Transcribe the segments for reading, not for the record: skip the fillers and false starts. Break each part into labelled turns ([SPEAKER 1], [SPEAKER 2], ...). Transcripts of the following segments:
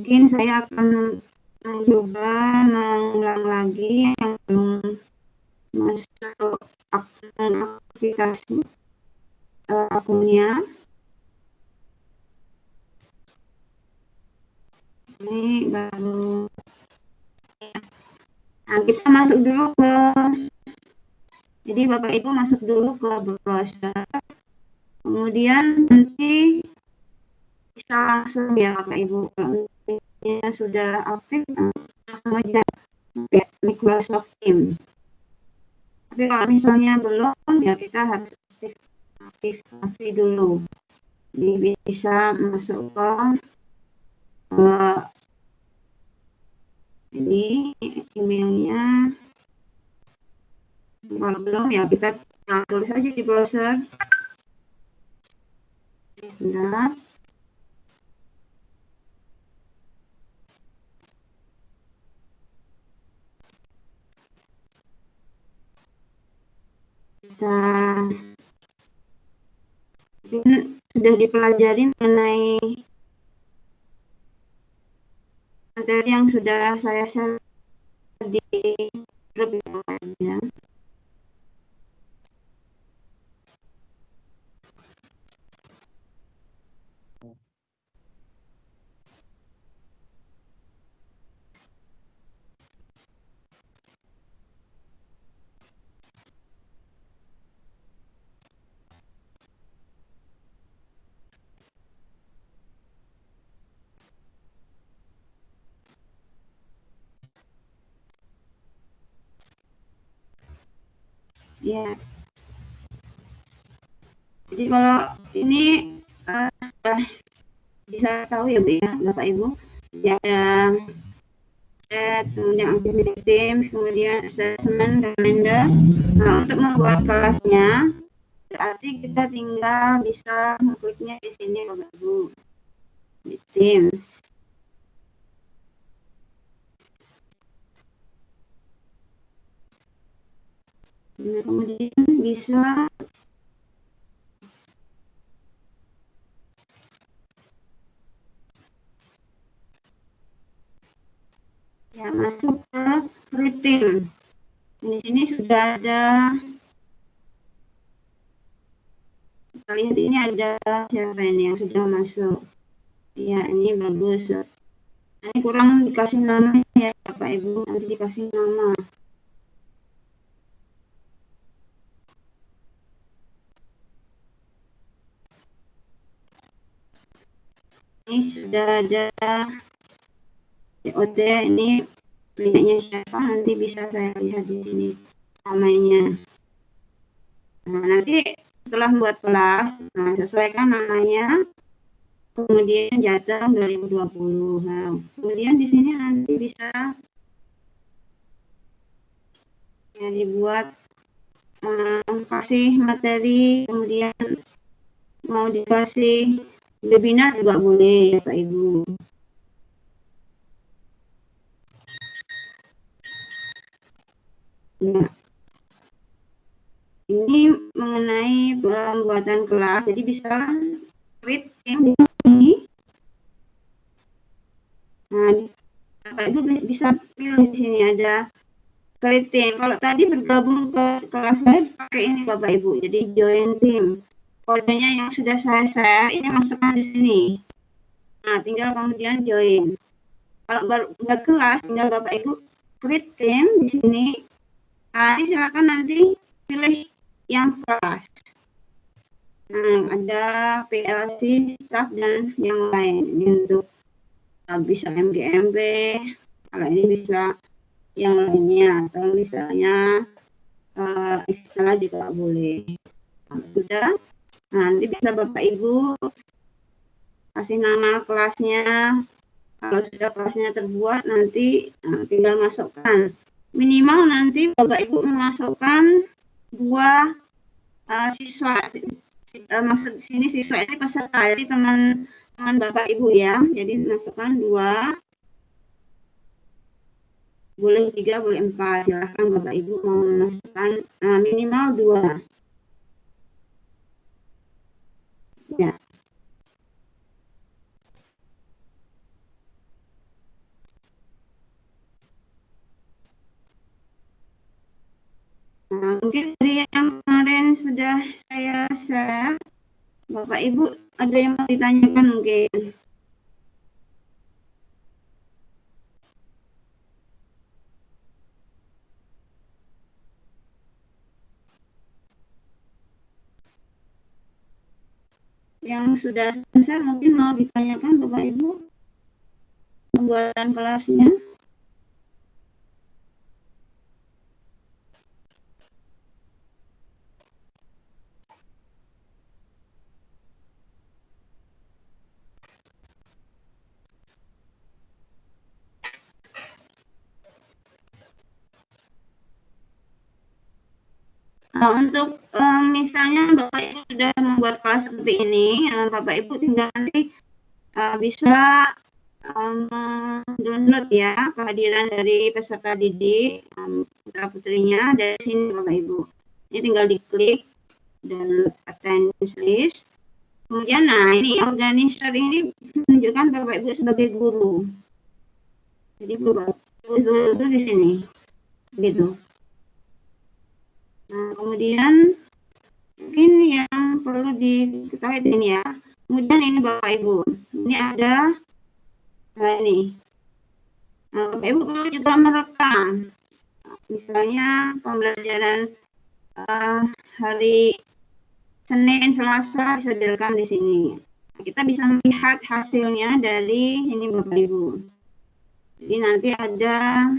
[SPEAKER 1] mungkin saya akan mencoba mengulang lagi yang belum masuk aktivitas akunnya. Ini baru. Nah, kita masuk dulu ke, jadi Bapak Ibu masuk dulu ke browser, kemudian nanti bisa langsung ya Bapak Ibu, kalau sudah aktif langsung aja pakai Microsoft Teams. Tapi kalau misalnya belum, ya kita harus aktifasi dulu. Jadi bisa masuk ke ini emailnya. Kalau belum ya kita tulis aja di browser. Sebentar. Kita sudah dipelajari mengenai materi yang sudah saya share di grup ya. Ya. Jadi kalau ini sudah bisa tahu ya Bu ya, Bapak Ibu. Ya, ada chat, kemudian activity teams, kemudian assessment, calendar. Nah, untuk membuat kelasnya, berarti kita tinggal bisa mengkliknya di sini Bapak Ibu, di Teams. Nah, kemudian bisa ya masuk ke Create. Di sini sudah ada, kita lihat ini ada siapa ini yang sudah masuk. Ya, ini bagus. Ini kurang dikasih nama ya Bapak Ibu, nanti dikasih nama. Ini sudah ada COD, ini punyanya siapa, nanti bisa saya lihat di sini namanya. Nah, nanti setelah membuat kelas, nah, sesuaikan namanya, kemudian Jateng 2020. Nah, kemudian di sini nanti bisa ya, dibuat kasih materi, kemudian mau dikasih webinar juga boleh ya Pak Ibu. Nah, ini mengenai pembuatan kelas, jadi bisa create yang ini. Nah, Bapak Ibu bisa pilih di sini ada create team. Kalau tadi bergabung ke kelas saya pakai ini Bapak Ibu, jadi join team. Kodenya yang sudah saya share ini masukkan di sini. Nah, tinggal kemudian join. Kalau baru buat kelas, tinggal Bapak Ibu create team di sini. Nah, silakan nanti pilih yang kelas. Nah, ada PLC, staff, dan yang lain. Ini untuk bisa MGMP, kalau ini bisa yang lainnya, atau misalnya istilah juga boleh. Nah, sudah, nanti bisa Bapak Ibu kasih nama kelasnya. Kalau sudah kelasnya terbuat, nanti tinggal masukkan. Minimal nanti Bapak Ibu memasukkan 2 siswa. Maksud sini siswa ini peserta, jadi teman Bapak Ibu ya. Jadi masukkan 2, boleh 3, boleh 4. Silahkan Bapak Ibu mau memasukkan minimal 2. Ya. Nah, mungkin dari yang kemarin sudah saya share, Bapak Ibu ada yang mau ditanyakan mungkin. Yang sudah selesai mungkin mau ditanyakan Bapak Ibu pembuatan kelasnya. Nah, untuk misalnya Bapak Ibu sudah membuat kelas seperti ini, Bapak Ibu tinggal nanti bisa download ya kehadiran dari peserta didik putra putrinya dari sini Bapak Ibu. Ini tinggal diklik download attendance list. Kemudian nah ini organizer ini menunjukkan Bapak Ibu sebagai guru. Jadi Bapak Ibu itu di sini. Gitu. Nah, kemudian mungkin yang perlu diketahui ini ya. Kemudian ini Bapak Ibu, ini ada ini. Nah, Bapak Ibu perlu juga merekam. Misalnya pembelajaran hari Senin, Selasa bisa direkam di sini. Kita bisa melihat hasilnya dari ini Bapak Ibu. Jadi nanti ada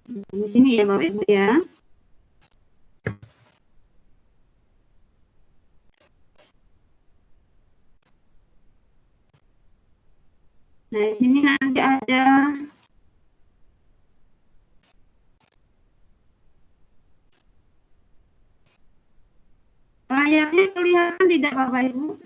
[SPEAKER 1] di sini ya Bapak Ibu ya. Nah, di sini nanti ada layarnya kelihatan tidak Bapak Ibu?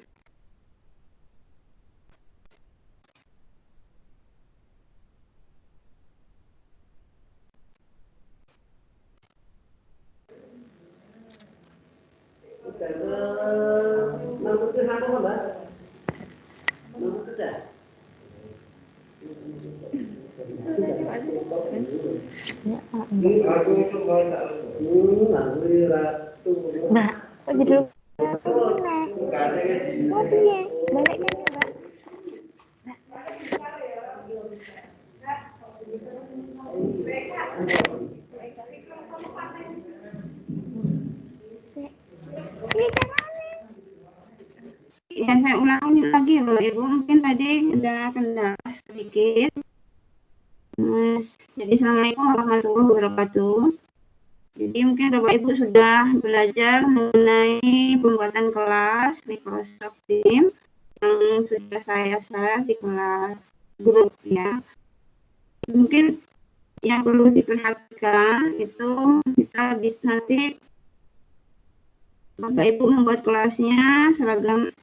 [SPEAKER 2] Mbak, kok jadi mau piye? Baliknya nih, Mbak.
[SPEAKER 1] Ya, saya ulangi lagi loh Ibu, mungkin tadi ada kendala sedikit. Jadi Assalamualaikum warahmatullahi wabarakatuh. Jadi mungkin Bapak Ibu sudah belajar mengenai pembuatan kelas Microsoft Teams yang sudah saya share di kelas grup ya. Mungkin yang perlu diperhatikan itu kita bisa nanti Bapak Ibu membuat kelasnya seragam.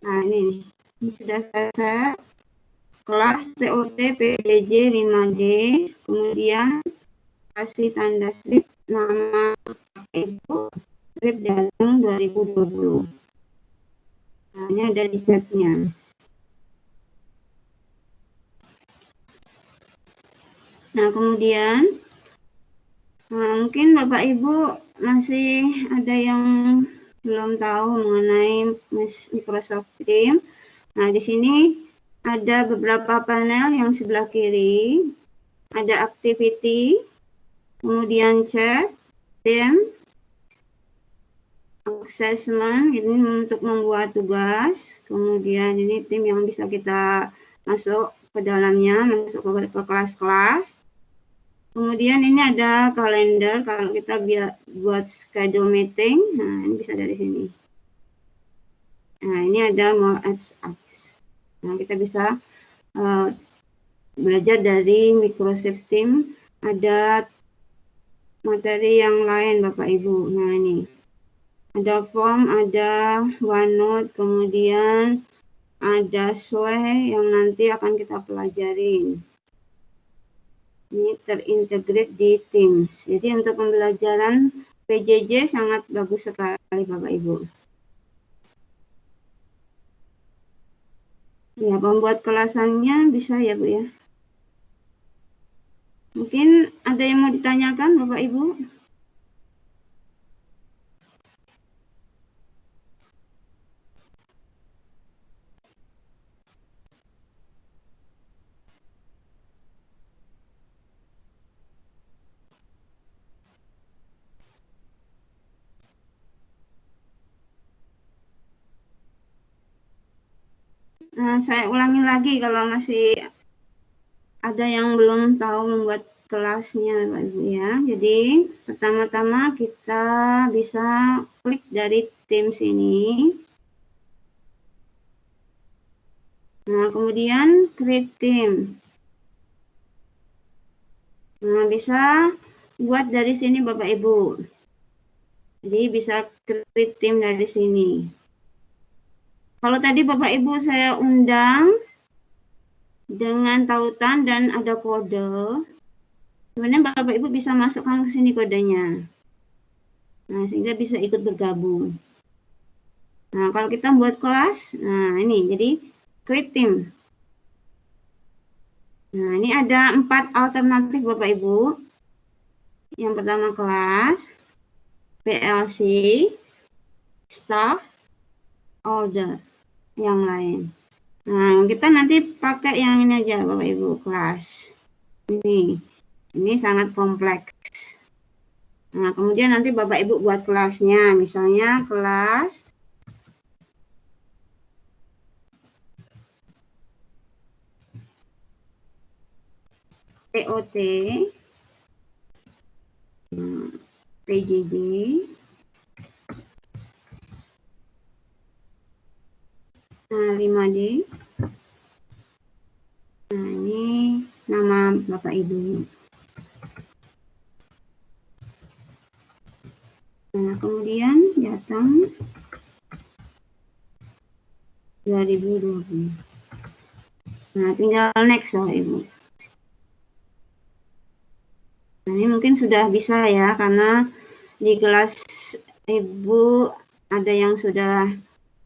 [SPEAKER 1] Nah ini sudah saya kelas TOT PJJ 5D, kemudian kasih tanda slip nama Ibu slip datang 2020. Nah, ini ada di chatnya. Nah, kemudian mungkin Bapak Ibu masih ada yang belum tahu mengenai Microsoft Teams. Nah, di sini ada beberapa panel yang sebelah kiri, ada activity, kemudian chat, tim, assessment, ini untuk membuat tugas, kemudian ini tim yang bisa kita masuk ke dalamnya, masuk ke kelas-kelas. Kemudian ini ada kalender, kalau kita buat schedule meeting, nah ini bisa dari sini. Nah, ini ada more apps. Nah, kita bisa belajar dari Microsoft Teams, ada materi yang lain Bapak Ibu. Nah, ini ada form, ada OneNote, kemudian ada Sway yang nanti akan kita pelajarin. Ini terintegrate di Teams. Jadi untuk pembelajaran PJJ sangat bagus sekali Bapak Ibu. Ya, pembuat kelasannya bisa ya Bu ya. Mungkin ada yang mau ditanyakan Bapak Ibu? Nah, saya ulangi lagi kalau masih ada yang belum tahu membuat kelasnya Bapak Ibu ya. Jadi pertama-tama kita bisa klik dari Teams ini. Nah, kemudian create team. Nah, bisa buat dari sini Bapak Ibu. Jadi bisa create team dari sini. Kalau tadi Bapak Ibu saya undang dengan tautan dan ada kode, sebenarnya Bapak Ibu bisa masukkan ke sini kodenya. Nah, sehingga bisa ikut bergabung. Nah, kalau kita buat kelas, nah ini jadi create team. Nah, ini ada 4 alternatif Bapak Ibu. Yang pertama kelas, PLC, staff, order, yang lain. Nah, kita nanti pakai yang ini aja Bapak Ibu, kelas. Ini sangat kompleks. Nah, kemudian nanti Bapak Ibu buat kelasnya, misalnya kelas TOT, PJJ, nah 5D. Nah, ini nama Bapak Ibu. Nah, kemudian datang 2020. Nah, tinggal next Bapak Ibu. Nah, ini mungkin sudah bisa ya, karena di kelas Ibu ada yang sudah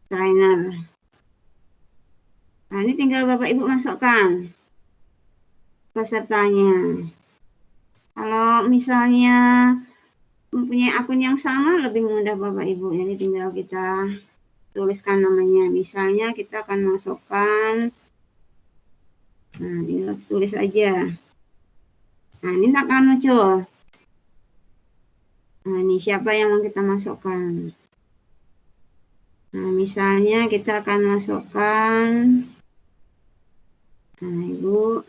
[SPEAKER 1] trainer. Nah, ini tinggal Bapak Ibu masukkan pesertanya. Kalau misalnya mempunyai akun yang sama, lebih mudah Bapak Ibu. Jadi tinggal kita tuliskan namanya. Misalnya kita akan masukkan, nah tinggal tulis aja. Nah, ini akan muncul. Nah, ini siapa yang mau kita masukkan. Nah, misalnya kita akan masukkan, nah Ibu,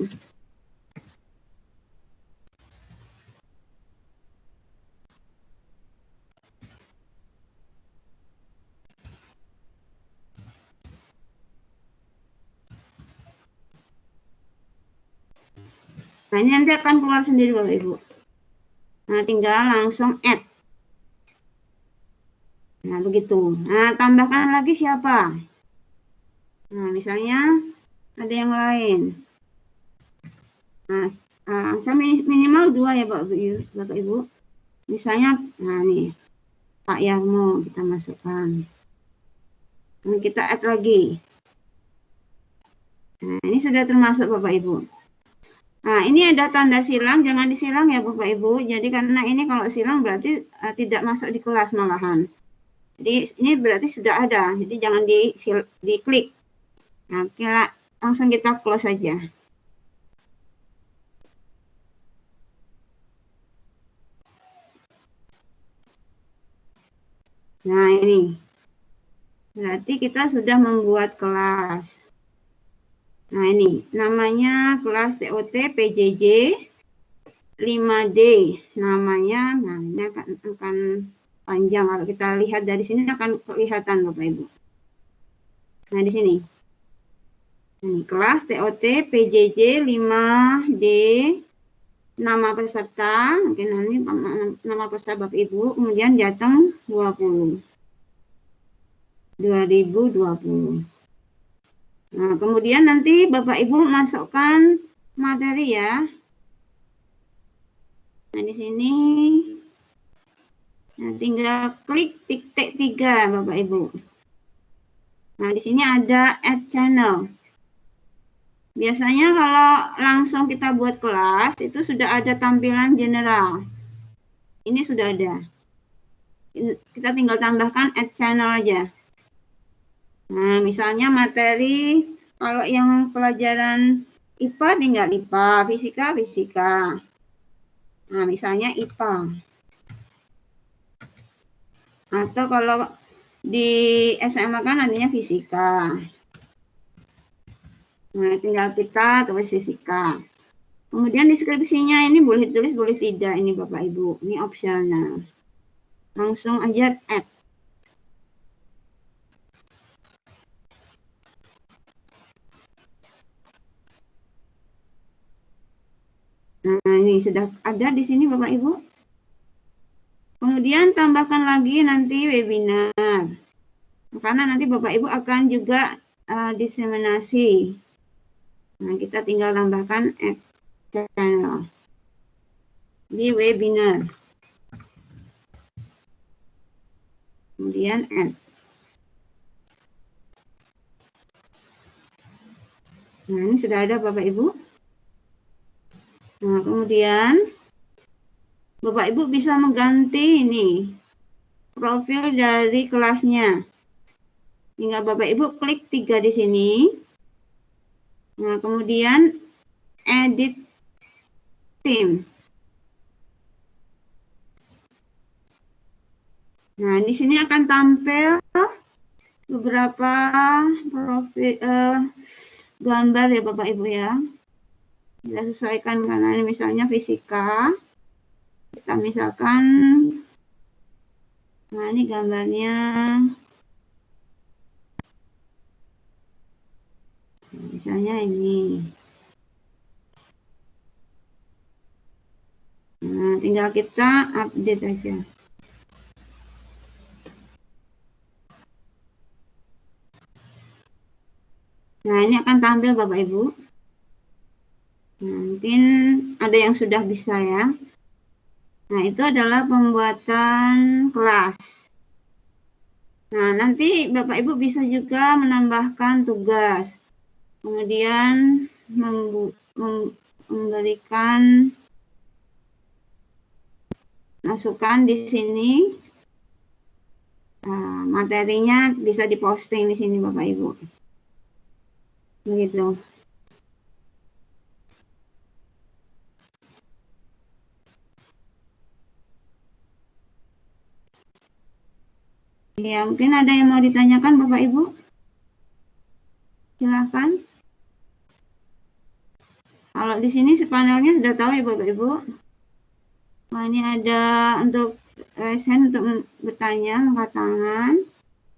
[SPEAKER 1] nah ini nanti akan keluar sendiri Bapak Ibu. Nah, tinggal langsung add. Nah, begitu. Nah, tambahkan lagi siapa? Nah, misalnya ada yang lain. Nah, saya minimal 2 ya Bapak Ibu. Misalnya, nah nih, Pak Yarmo kita masukkan. Nah, kita add lagi. Nah, ini sudah termasuk Bapak Ibu. Nah, ini ada tanda silang, jangan disilang ya Bapak Ibu. Jadi karena ini kalau silang berarti tidak masuk di kelas malahan. Jadi ini berarti sudah ada, jadi jangan diklik. Nah, langsung kita close saja. Nah, ini. Berarti kita sudah membuat kelas. Nah, ini namanya kelas TOT PJJ 5D. Namanya, nah ini akan panjang. Kalau kita lihat dari sini akan kelihatan Bapak Ibu. Nah, di sini. Ini kelas TOT PJJ 5D, nama peserta, mungkin nanti nama peserta Bapak Ibu, kemudian jateng 2020. Nah, kemudian nanti Bapak Ibu masukkan materi ya. Nah, di sini nah, tinggal klik titik 3 Bapak Ibu. Nah, di sini ada add channel. Biasanya kalau langsung kita buat kelas, itu sudah ada tampilan general. Ini sudah ada. Kita tinggal tambahkan add channel aja. Nah, misalnya materi, kalau yang pelajaran IPA tinggal IPA, fisika, fisika. Nah, misalnya IPA. Atau kalau di SMA kan adanya fisika. Nah, tinggal kita tulis fisika. Kemudian deskripsinya ini boleh tulis, boleh tidak. Ini Bapak Ibu, ini opsional. Langsung aja add. Nah, ini sudah ada di sini Bapak Ibu. Kemudian tambahkan lagi nanti webinar. Karena nanti Bapak Ibu akan juga diseminasi. Nah, kita tinggal tambahkan add channel di webinar. Kemudian add. Nah, ini sudah ada Bapak Ibu. Nah, kemudian Bapak Ibu bisa mengganti ini profil dari kelasnya. Tinggal Bapak Ibu klik 3 di sini. Nah, kemudian edit theme. Nah, di sini akan tampil beberapa profil gambar ya Bapak Ibu ya. Kita sesuaikan karena ini misalnya fisika. Kita misalkan, nah ini gambarnya. Misalnya ini. Nah, tinggal kita update aja. Nah, ini akan tampil Bapak Ibu. Nah, mungkin ada yang sudah bisa ya. Nah, itu adalah pembuatan kelas. Nah, nanti Bapak Ibu bisa juga menambahkan tugas. Kemudian memberikan masukan di sini. Nah, materinya bisa diposting di sini Bapak Ibu. Begitu. Ya, mungkin ada yang mau ditanyakan Bapak Ibu? Silakan. Kalau di sini panelnya sudah tahu ya Bapak Ibu. Nah, ini ada untuk raise hand untuk bertanya, angkat tangan,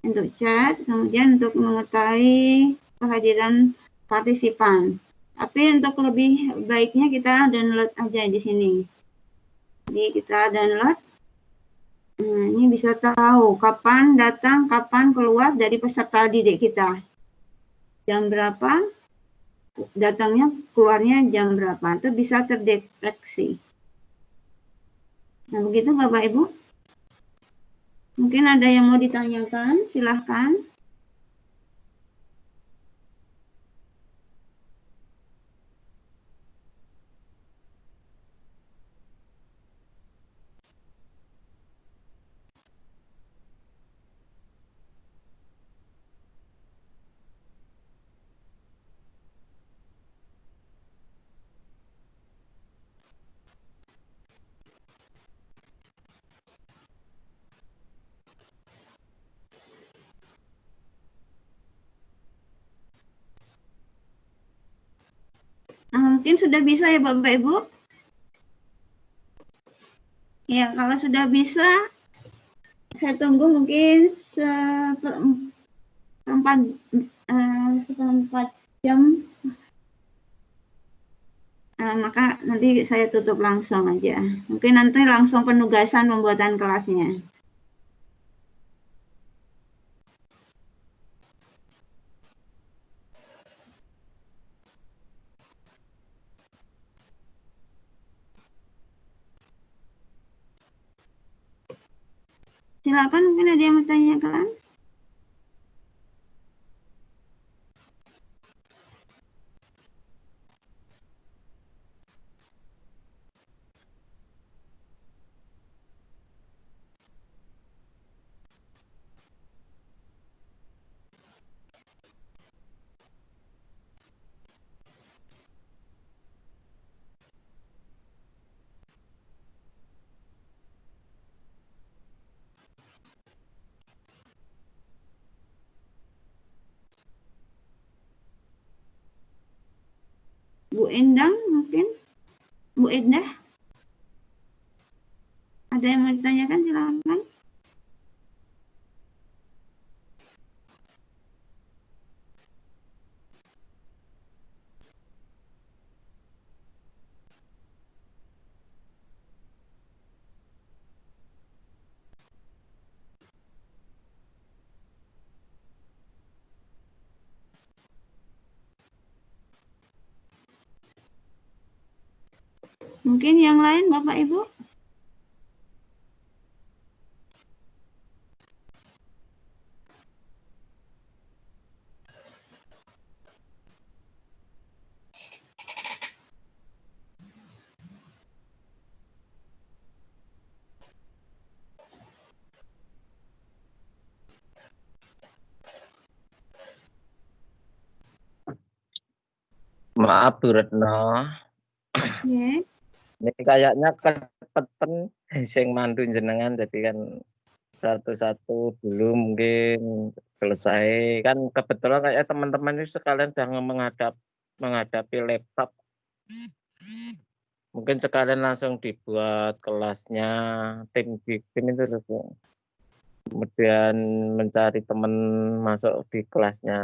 [SPEAKER 1] untuk chat, kemudian untuk mengetahui kehadiran partisipan. Tapi untuk lebih baiknya kita download aja di sini. Jadi kita download. Nah, ini bisa tahu kapan datang, kapan keluar dari peserta didik kita. Jam berapa, datangnya, keluarnya jam berapa. Itu bisa terdeteksi. Nah, begitu Bapak Ibu. Mungkin ada yang mau ditanyakan, silahkan. Nah, mungkin sudah bisa ya Bapak Ibu. Ya, kalau sudah bisa, saya tunggu mungkin seperempat jam. Maka nanti saya tutup langsung aja. Mungkin nanti langsung penugasan pembuatan kelasnya. Silakan, mungkin ada yang bertanyakan. Endang mungkin, Bu Endah, ada yang mau ditanyakan silakan. Mungkin yang lain Bapak Ibu?
[SPEAKER 3] Maaf Bu Retno,
[SPEAKER 1] Ya.
[SPEAKER 3] ini kayaknya kepeten sing mandu jenengan, jadi kan satu-satu dulu mungkin selesai. Kan kebetulan kayak teman-teman itu sekalian sedang menghadapi laptop. Mungkin sekalian langsung dibuat kelasnya, tim itu loh, Bu. Kemudian mencari teman masuk di kelasnya.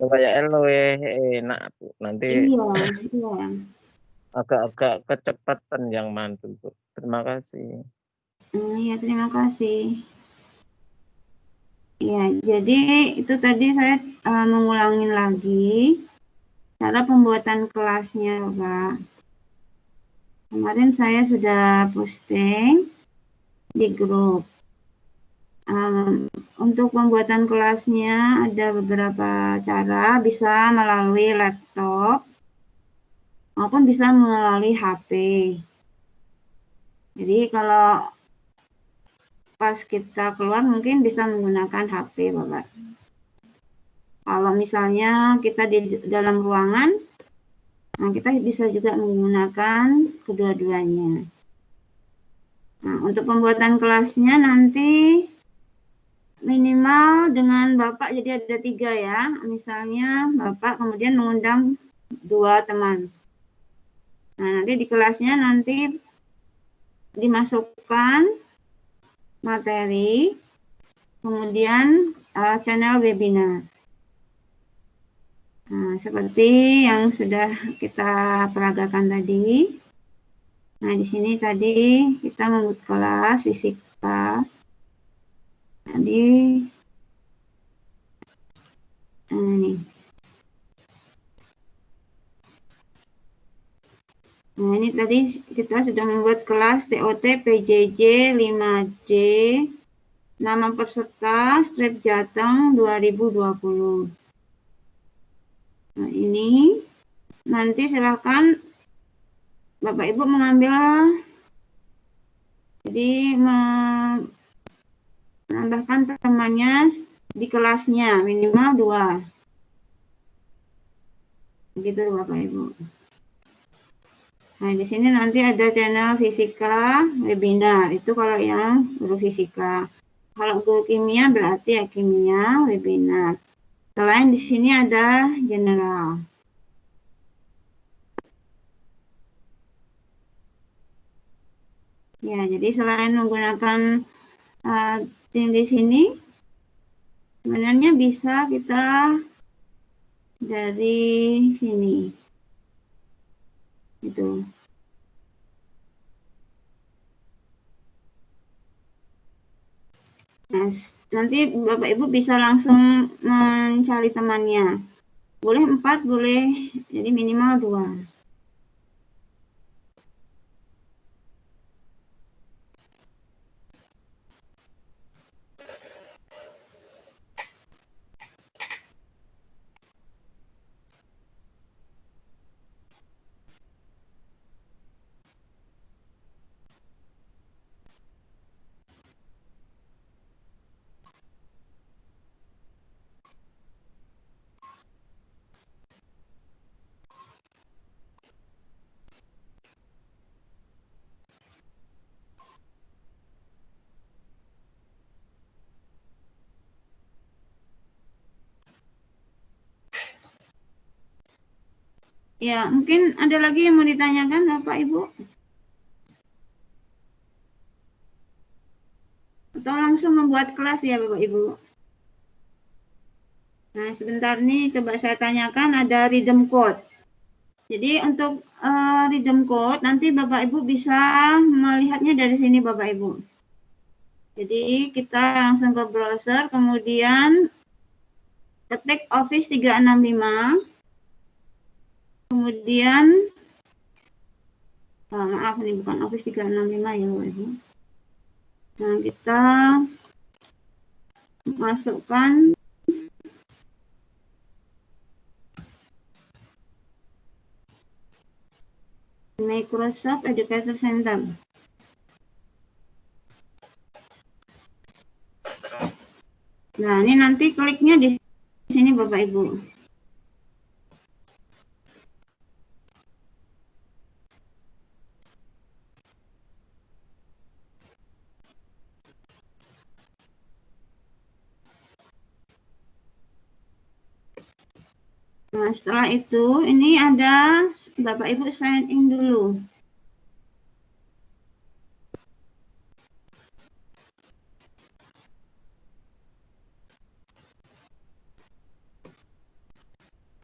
[SPEAKER 3] Kayak enak Bu. Nanti
[SPEAKER 1] Iya, iya.
[SPEAKER 3] agak-agak kecepatan yang mandu, Bu. Terima kasih.
[SPEAKER 1] Ya, terima kasih. Ya, jadi itu tadi saya mengulangi lagi cara pembuatan kelasnya, Bapak. Kemarin saya sudah posting di grup. Untuk pembuatan kelasnya ada beberapa cara, bisa melalui laptop maupun bisa melalui HP. Jadi kalau pas kita keluar mungkin bisa menggunakan HP, Bapak. Kalau misalnya kita di dalam ruangan, nah kita bisa juga menggunakan kedua-duanya. Nah, untuk pembuatan kelasnya nanti minimal dengan Bapak, jadi ada 3 ya. Misalnya Bapak kemudian mengundang 2 teman. Nah, nanti di kelasnya nanti dimasukkan materi, kemudian channel webinar. Nah, seperti yang sudah kita peragakan tadi. Nah, di sini tadi kita membuat kelas fisika. Tadi, ini. Nah, ini tadi kita sudah membuat kelas TOT PJJ 5J, nama peserta Strip Jateng 2020. Nah, ini nanti silakan Bapak Ibu mengambil, jadi menambahkan temannya di kelasnya minimal 2. Begitu Bapak Ibu. Nah, di sini nanti ada channel fisika webinar. Itu kalau yang guru fisika. Kalau guru kimia berarti ya kimia webinar. Selain di sini ada general. Ya, jadi selain menggunakan tim di sini, sebenarnya bisa kita dari sini. Gitu. Nah, nanti Bapak Ibu bisa langsung mencari temannya. Boleh 4, boleh, jadi minimal 2. Ya, mungkin ada lagi yang mau ditanyakan Bapak Ibu? Atau langsung membuat kelas ya Bapak Ibu? Nah, sebentar nih coba saya tanyakan ada rhythm code. Jadi untuk rhythm code nanti Bapak Ibu bisa melihatnya dari sini Bapak Ibu. Jadi kita langsung ke browser, kemudian ketik Office 365. Kemudian maaf ini bukan Office 365 ya Bapak Ibu. Nah, kita masukkan Microsoft Educator Center. Nah, ini nanti kliknya di sini Bapak Ibu. Nah, setelah itu ini ada Bapak Ibu sign in dulu.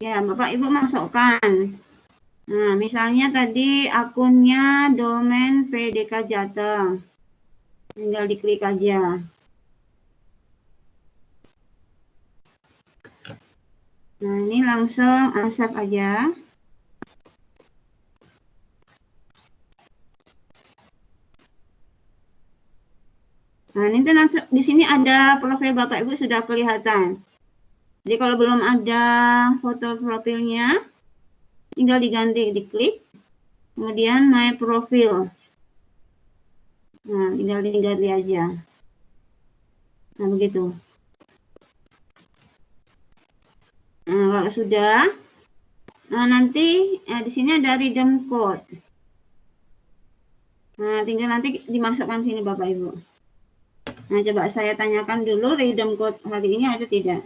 [SPEAKER 1] Ya, Bapak Ibu masukkan. Nah, misalnya tadi akunnya domain PDK Jateng. Tinggal diklik aja. Nah, ini langsung accept aja. Nah, ini langsung di sini ada profil Bapak Ibu sudah kelihatan. Jadi kalau belum ada foto profilnya, tinggal diganti, diklik, kemudian my profile. Nah, tinggal diganti aja. Nah, begitu. Nah, kalau sudah, nah nanti di sini ada rhythm code. Nah, tinggal nanti dimasukkan sini Bapak Ibu. Nah, coba saya tanyakan dulu rhythm code hari ini ada tidak?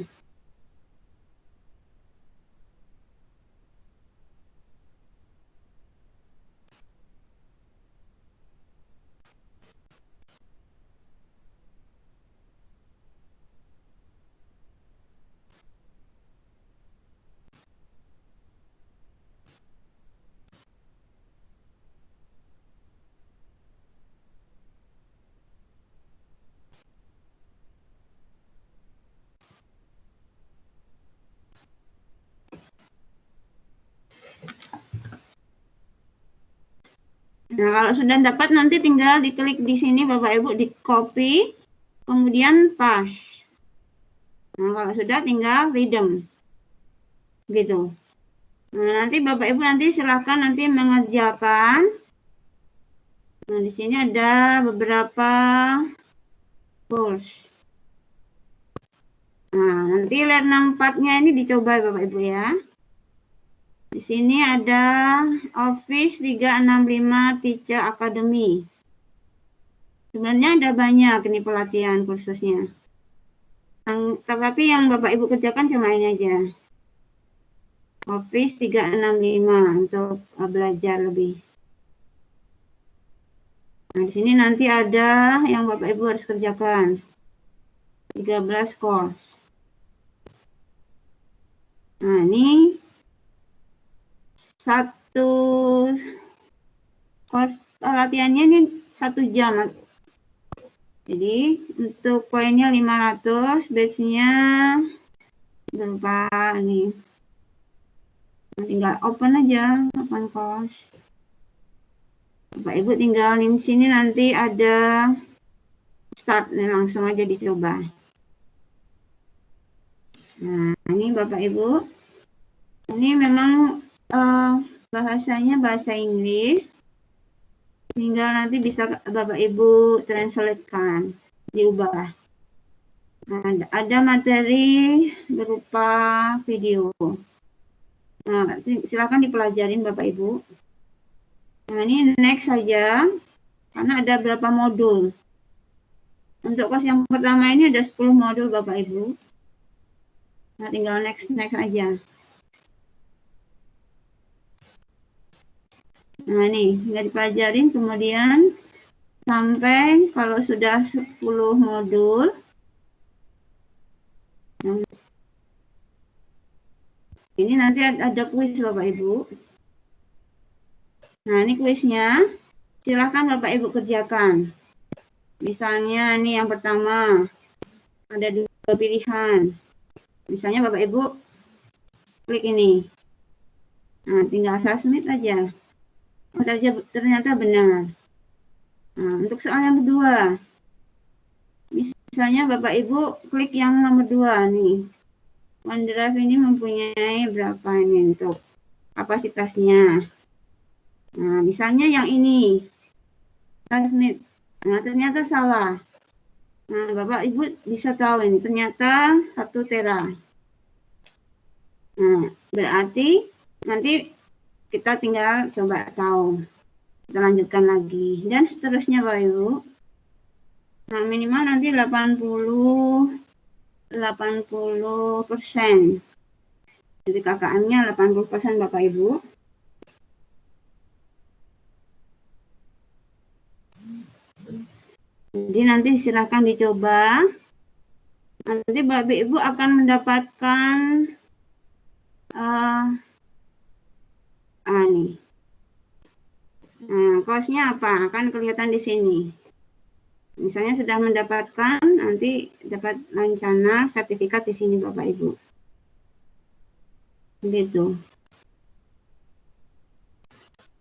[SPEAKER 1] Nah, kalau sudah dapat nanti tinggal diklik di sini Bapak Ibu, di copy, kemudian paste. Nah, kalau sudah tinggal rhythm. Gitu. Nah, nanti Bapak Ibu nanti silakan nanti mengerjakan. Nah, di sini ada beberapa tools. Nah, nanti Lerna 4-nya ini dicoba Bapak Ibu ya. Di sini ada Office 365 Teacher Academy. Sebenarnya ada banyak ini pelatihan khususnya. Tetapi yang Bapak Ibu kerjakan cuma ini aja. Office 365 untuk belajar lebih. Nah, di sini nanti ada yang Bapak Ibu harus kerjakan. 13 course. Nah, ini satu course latihannya ini 1 jam. Jadi untuk poinnya 500, batch-nya berapa nih? Tinggal open aja, open course. Bapak Ibu tinggal di sini nanti ada start nih, langsung aja dicoba. Nah, ini Bapak Ibu. Ini memang bahasanya bahasa Inggris. Tinggal nanti bisa Bapak Ibu translate-kan, diubah. Nah, ada materi berupa video. Nah, silakan dipelajarin Bapak Ibu. Nah, ini next saja, karena ada berapa modul. Untuk kelas yang pertama ini ada 10 modul Bapak Ibu. Nah, tinggal next aja. Nah, nih, nggak dipelajarin, kemudian sampai kalau sudah 10 modul, nah, ini nanti ada kuis Bapak Ibu. Nah, ini kuisnya, silahkan Bapak Ibu kerjakan. Misalnya nih yang pertama, ada 2 pilihan. Misalnya Bapak Ibu klik ini. Nah, tinggal submit aja. Oh, ternyata benar. Nah, untuk soal yang kedua, misalnya Bapak Ibu klik yang nomor 2 nih. OneDrive ini mempunyai berapa ini untuk kapasitasnya. Nah, misalnya yang ini, transmit. Nah, ternyata salah. Nah, Bapak Ibu bisa tahu ini, ternyata 1 tera. Nah, berarti nanti kita tinggal coba tahu. Kita lanjutkan lagi. Dan seterusnya Bapak Ibu. Nah, minimal nanti 80%. Jadi KKM-nya 80% Bapak Ibu. Jadi nanti silakan dicoba. Nanti Bapak Ibu akan mendapatkan nih. Nah, kosnya apa? Akan kelihatan di sini. Misalnya sudah mendapatkan, nanti dapat lancana sertifikat di sini Bapak Ibu. Begitu.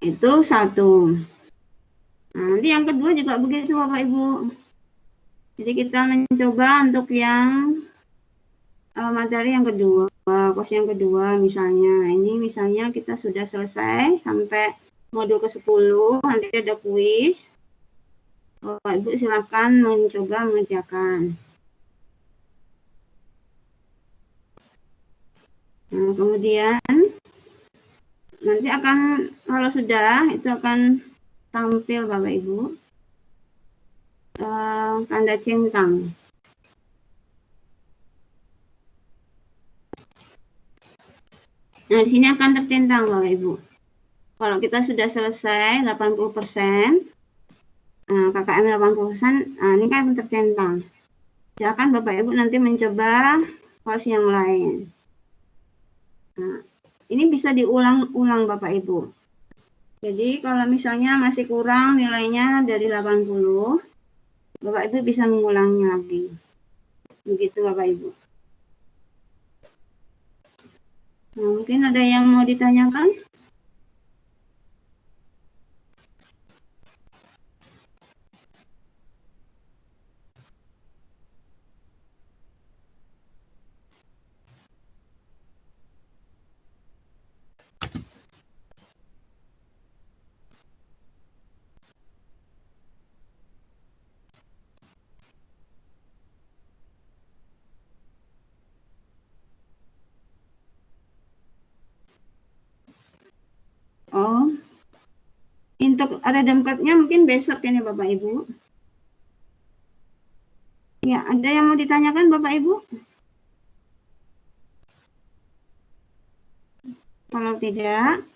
[SPEAKER 1] Itu 1. Nah, nanti yang kedua juga begitu Bapak Ibu. Jadi kita mencoba untuk yang materi yang kedua, kos yang kedua misalnya. Ini misalnya kita sudah selesai sampai modul ke-10, nanti ada kuis. Bapak Ibu silakan mencoba mengerjakan. Nah, kemudian nanti akan, kalau sudah, itu akan tampil Bapak Ibu tanda centang. Nah, di sini akan tercentang Bapak Ibu. Kalau kita sudah selesai 80%, KKM 80%, nah ini kan tercentang. Silakan Bapak Ibu nanti mencoba kos yang lain. Nah, ini bisa diulang-ulang Bapak Ibu. Jadi kalau misalnya masih kurang nilainya dari 80, Bapak Ibu bisa mengulangnya lagi. Begitu Bapak Ibu. Nah, mungkin ada yang mau ditanyakan? Oh, untuk ada demkatnya mungkin besok ini Bapak Ibu. Ya, ada yang mau ditanyakan Bapak Ibu? Kalau tidak,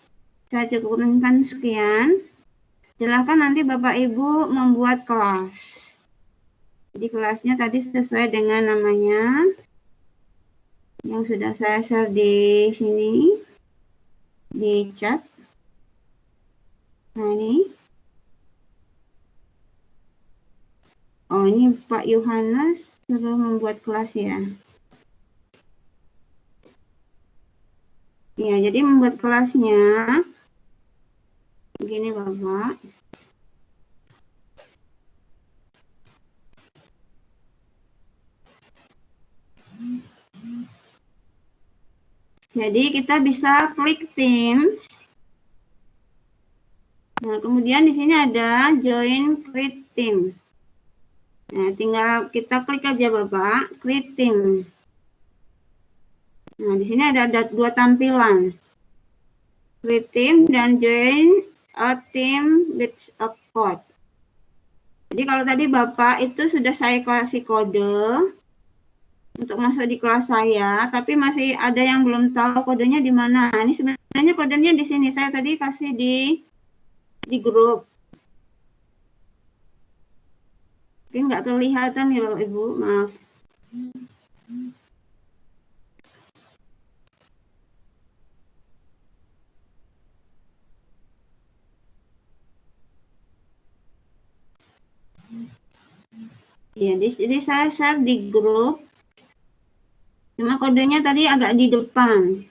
[SPEAKER 1] saya cukupkan sekian. Silahkan nanti Bapak Ibu membuat kelas. Jadi kelasnya tadi sesuai dengan namanya yang sudah saya share di sini, di chat. Nah ini. Oh, ini Pak Yohanes suruh membuat kelas ya. Ya, jadi membuat kelasnya begini Bapak. Jadi kita bisa klik Teams. Nah, kemudian di sini ada Join Create Team. Nah, tinggal kita klik aja Bapak, Create Team. Nah, di sini ada 2 tampilan. Create Team dan Join a Team with a Code. Jadi kalau tadi Bapak itu sudah saya kasih kode untuk masuk di kelas saya, tapi masih ada yang belum tahu kodenya di mana. Ini sebenarnya kodenya di sini. Saya tadi kasih di di grup. Mungkin nggak kelihatan ya Bapak Ibu, maaf. Ya, jadi saya share di grup. Cuma kodenya tadi agak di depan.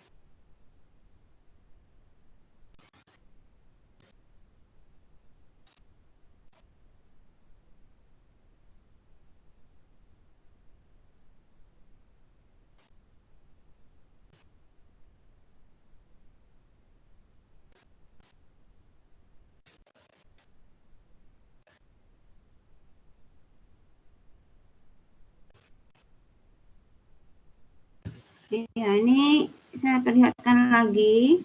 [SPEAKER 1] Ya, ini saya perlihatkan lagi.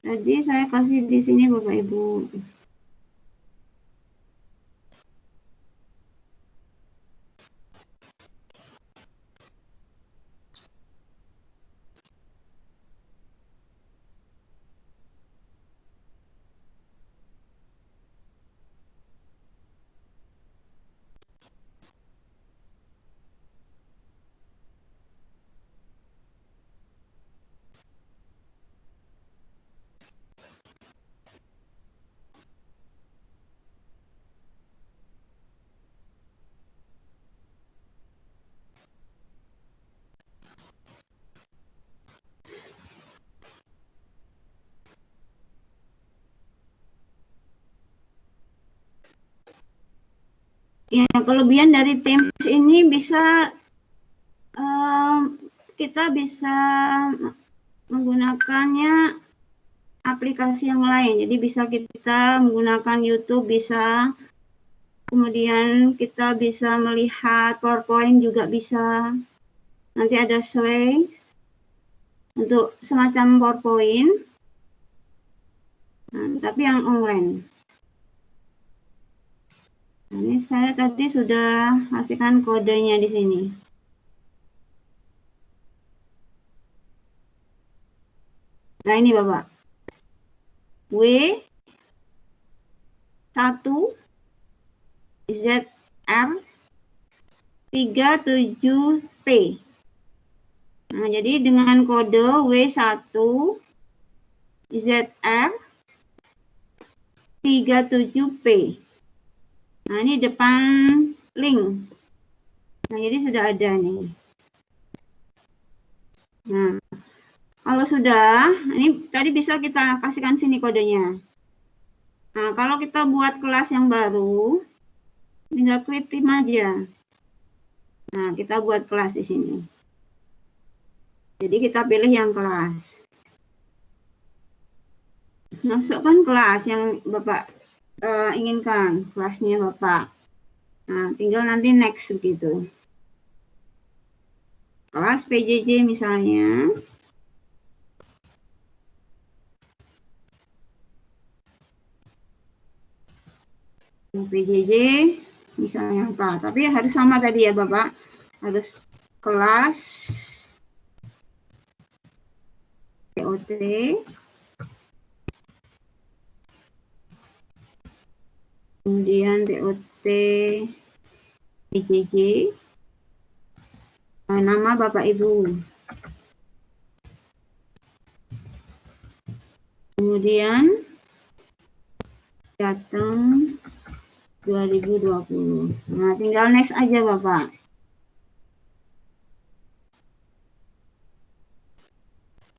[SPEAKER 1] Tadi saya kasih di sini Bapak Ibu. Ya, kelebihan dari Teams ini bisa kita bisa menggunakannya aplikasi yang lain. Jadi bisa kita menggunakan YouTube, bisa. Kemudian kita bisa melihat PowerPoint juga bisa. Nanti ada sway untuk semacam PowerPoint. Nah, tapi yang online. Nah, ini saya tadi sudah kasihkan kodenya di sini. Nah, ini Bapak. W1 ZR 37P. Nah, jadi dengan kode W1 ZR 37P. Nah, ini depan link. Nah, jadi sudah ada nih. Nah, kalau sudah, ini tadi bisa kita kasihkan sini kodenya. Nah, kalau kita buat kelas yang baru, tinggal klik tim aja. Nah, kita buat kelas di sini. Jadi kita pilih yang kelas. Masukkan kelas yang Bapak inginkan, kelasnya Bapak. Nah, tinggal nanti next begitu. Kelas PJJ misalnya. PJJ misalnya apa, tapi harus sama tadi ya Bapak, harus kelas POT kemudian POT PJJ, nama Bapak Ibu, kemudian datang 2020. Nah, tinggal next aja Bapak.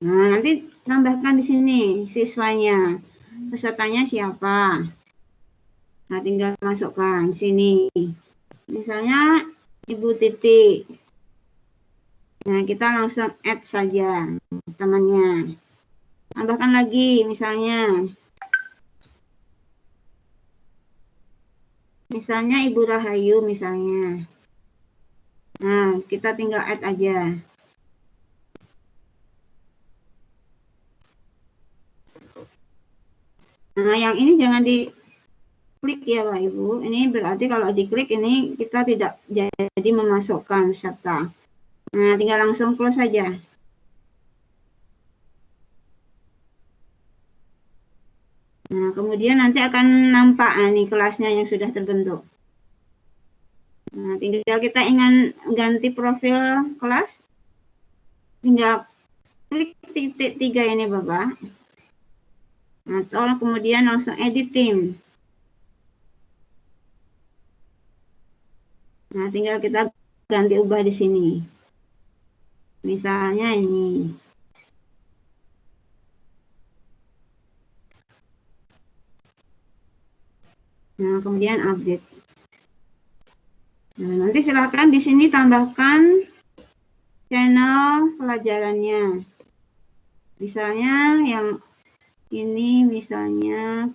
[SPEAKER 1] Nah, nanti tambahkan di sini siswanya, pesertanya siapa. Nah, tinggal masukkan sini. Misalnya Ibu Titi. Nah, kita langsung add saja temannya. Tambahkan lagi misalnya Ibu Rahayu misalnya. Nah, kita tinggal add aja. Nah, yang ini jangan diklik ya Pak Ibu. Ini berarti kalau diklik ini kita tidak jadi memasukkan serta. Nah, tinggal langsung close saja. Nah, kemudian nanti akan nampak nih kelasnya yang sudah terbentuk. Nah, tinggal kita ingin ganti profil kelas, tinggal klik titik 3 ini Bapak. Atau kemudian langsung edit theme. Nah, tinggal kita ganti ubah di sini. Misalnya ini. Nah, kemudian update. Nah, nanti silakan di sini tambahkan channel pelajarannya. Misalnya yang ini misalnya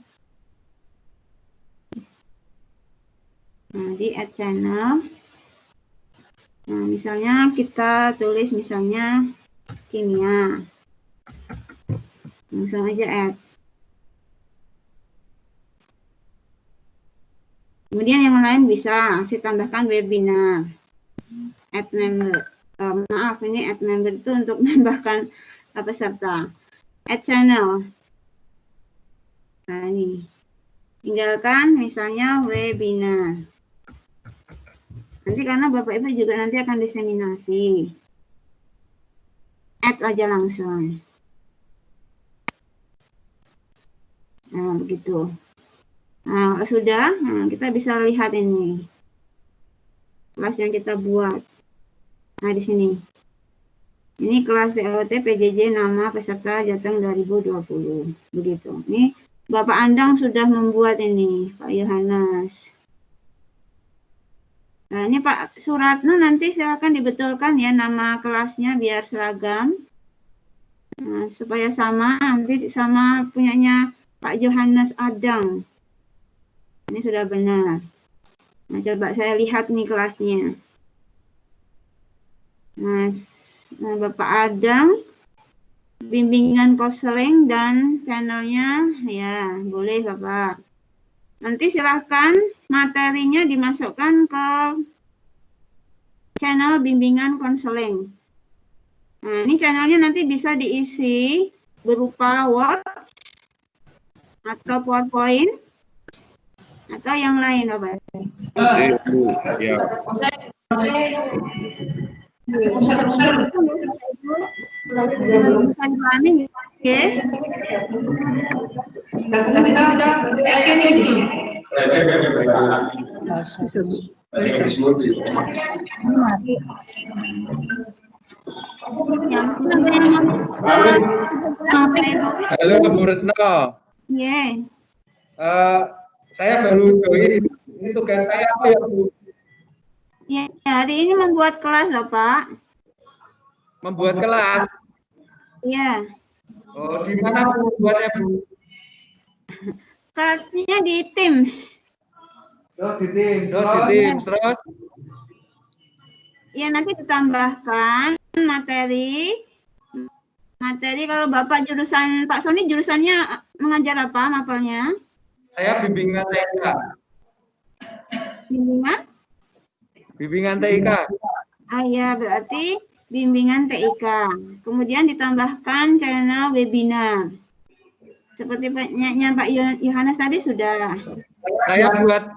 [SPEAKER 1] di add channel. Nah, misalnya kita tulis misalnya kimia. Langsung aja add. Kemudian yang lain bisa saya tambahkan webinar. Add member. Maaf, ini add member itu untuk menambahkan peserta. Add channel. Nah, ini. Tinggalkan misalnya webinar. Nanti karena Bapak Ibu juga nanti akan diseminasi. Add aja langsung. Nah, begitu. Nah, sudah, kita bisa lihat ini kelas yang kita buat. Nah, di sini. Ini kelas TOT PJJ nama peserta Jateng 2020. Begitu. Ini Bapak Andang sudah membuat ini, Pak Yohanes. Nah, ini Pak Suratno nanti silakan dibetulkan ya nama kelasnya biar seragam. Nah, supaya sama, nanti sama punyanya Pak Yohanes Adang. Ini sudah benar. Nah, coba saya lihat nih kelasnya. Nah, Bapak Adang, bimbingan konseling dan channelnya, ya boleh Bapak. Nanti silahkan materinya dimasukkan ke channel bimbingan konseling. Nah, ini channelnya nanti bisa diisi berupa Word atau PowerPoint atau yang lain, Bapak.
[SPEAKER 4] Siap. Halo Bu Retno.
[SPEAKER 1] Iya.
[SPEAKER 4] Saya baru join. Ini tugas saya apa ya Bu?
[SPEAKER 1] Ya, hari ini membuat kelas, Bapak.
[SPEAKER 4] Membuat kelas.
[SPEAKER 1] Iya.
[SPEAKER 4] Oh, di mana membuatnya Bu?
[SPEAKER 1] Kelasnya di Teams.
[SPEAKER 4] Oh, di Teams. Oh, di Teams. Terus?
[SPEAKER 1] Ya, nanti ditambahkan materi. Materi kalau Bapak jurusan, Pak Sony jurusannya mengajar apa mapelnya?
[SPEAKER 4] Saya bimbingan TIK.
[SPEAKER 1] Bimbingan?
[SPEAKER 4] Bimbingan TIK.
[SPEAKER 1] Ah ya, berarti bimbingan TIK. Kemudian ditambahkan channel webinar. Seperti punyanya Pak Yohanes tadi sudah.
[SPEAKER 4] Saya buat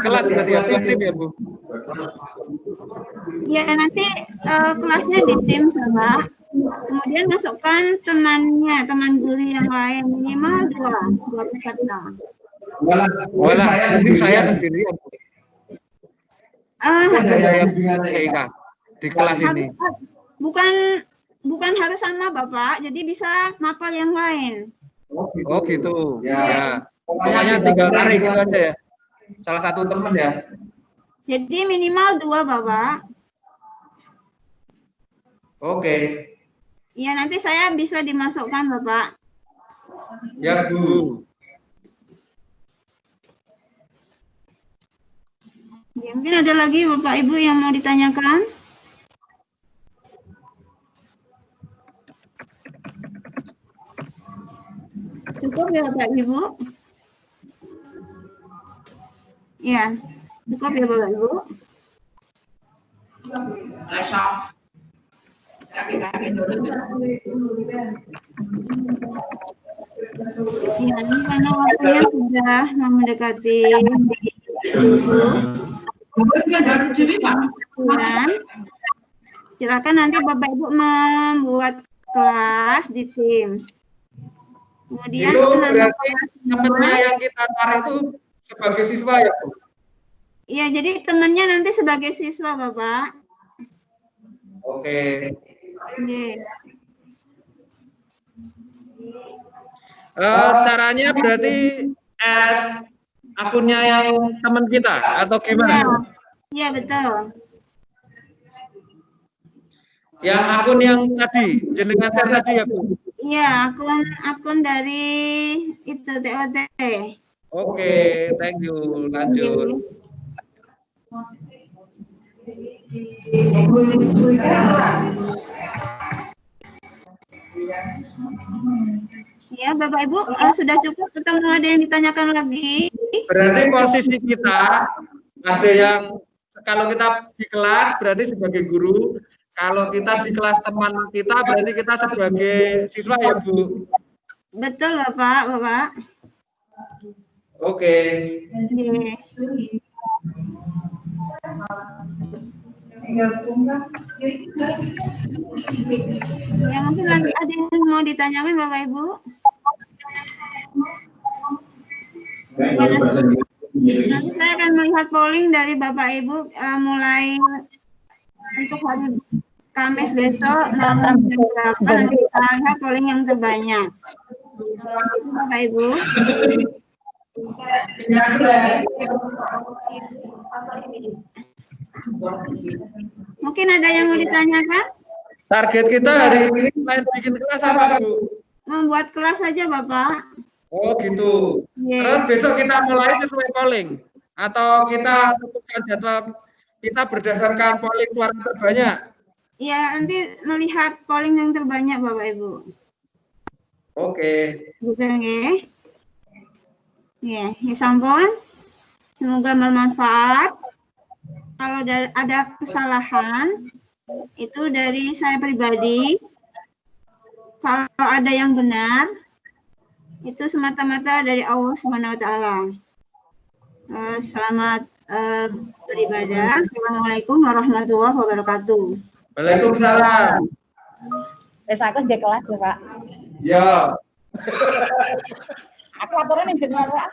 [SPEAKER 4] kelas berarti ya, buat tim ya Bu?
[SPEAKER 1] Ya, nanti kelasnya di tim sama. Kemudian masukkan temannya, teman guru yang lain minimal dua peserta.
[SPEAKER 4] Walah, saya sendiri. Saya bimbingan TIK di kelas ini.
[SPEAKER 1] Bukan harus sama Bapak, jadi bisa mapel yang lain.
[SPEAKER 4] Oh gitu. Ya. Pokoknya tinggal tarik gitu aja ya. Salah satu teman ya.
[SPEAKER 1] Jadi minimal 2 Bapak.
[SPEAKER 4] Oke.
[SPEAKER 1] Iya, nanti saya bisa dimasukkan Bapak.
[SPEAKER 4] Ya Bu.
[SPEAKER 1] Ya, mungkin ada lagi Bapak Ibu yang mau ditanyakan? Cukup ya Bapak Ibu? Ya, cukup ya Bapak Ibu? Ya, ini karena waktunya sudah mendekati bulan. Silakan nanti Bapak Ibu membuat kelas di Teams. Kemudian
[SPEAKER 4] Itu
[SPEAKER 1] nama
[SPEAKER 4] berarti
[SPEAKER 1] kelas
[SPEAKER 4] temennya yang kita tarik itu sebagai siswa ya, Bu?
[SPEAKER 1] Iya, jadi temannya nanti sebagai siswa, Bapak.
[SPEAKER 4] Oke.
[SPEAKER 1] Oke.
[SPEAKER 4] Caranya berarti add akunnya yang teman kita atau
[SPEAKER 1] Iya,
[SPEAKER 4] gimana?
[SPEAKER 1] iya betul.
[SPEAKER 4] Yang akun yang tadi, jenengan share tadi ya, Bu?
[SPEAKER 1] Iya, akun dari itu TOT.
[SPEAKER 4] Oke, thank you. Lanjut.
[SPEAKER 1] Ya, Bapak Ibu sudah cukup atau mau ada yang ditanyakan lagi?
[SPEAKER 4] Berarti posisi kita ada yang kalau kita di kelas berarti sebagai guru, kalau kita di kelas teman kita berarti kita sebagai siswa ya, Bu?
[SPEAKER 1] Betul, Bapak.
[SPEAKER 4] Oke.
[SPEAKER 1] Oke. Ya, mungkin lagi ada yang mau ditanyakan Bapak Ibu? Nanti saya akan melihat polling dari Bapak Ibu mulai untuk hari Kamis besok jam berapa nanti saya lihat polling yang terbanyak. Bapak Ibu. Mungkin ada yang mau ditanyakan?
[SPEAKER 4] Target kita hari ini selain bikin kelas apa, Bu?
[SPEAKER 1] Membuat kelas saja, Bapak.
[SPEAKER 4] Oh gitu. Terus besok kita mulai sesuai polling atau kita tentukan jadwal kita berdasarkan polling suara terbanyak?
[SPEAKER 1] Iya, nanti melihat polling yang terbanyak, Bapak Ibu.
[SPEAKER 4] Oke.
[SPEAKER 1] Gitu nggih. Ya, sampun. Semoga bermanfaat. Kalau ada kesalahan itu dari saya pribadi. Kalau ada yang benar itu semata-mata dari Allah Subhanahu wa taala. Selamat beribadah. Assalamualaikum warahmatullahi wabarakatuh.
[SPEAKER 4] Waalaikumsalam.
[SPEAKER 2] Aku sudah kelas ya, Pak.
[SPEAKER 4] Ya.
[SPEAKER 2] Aku aturan yang benar, Pak.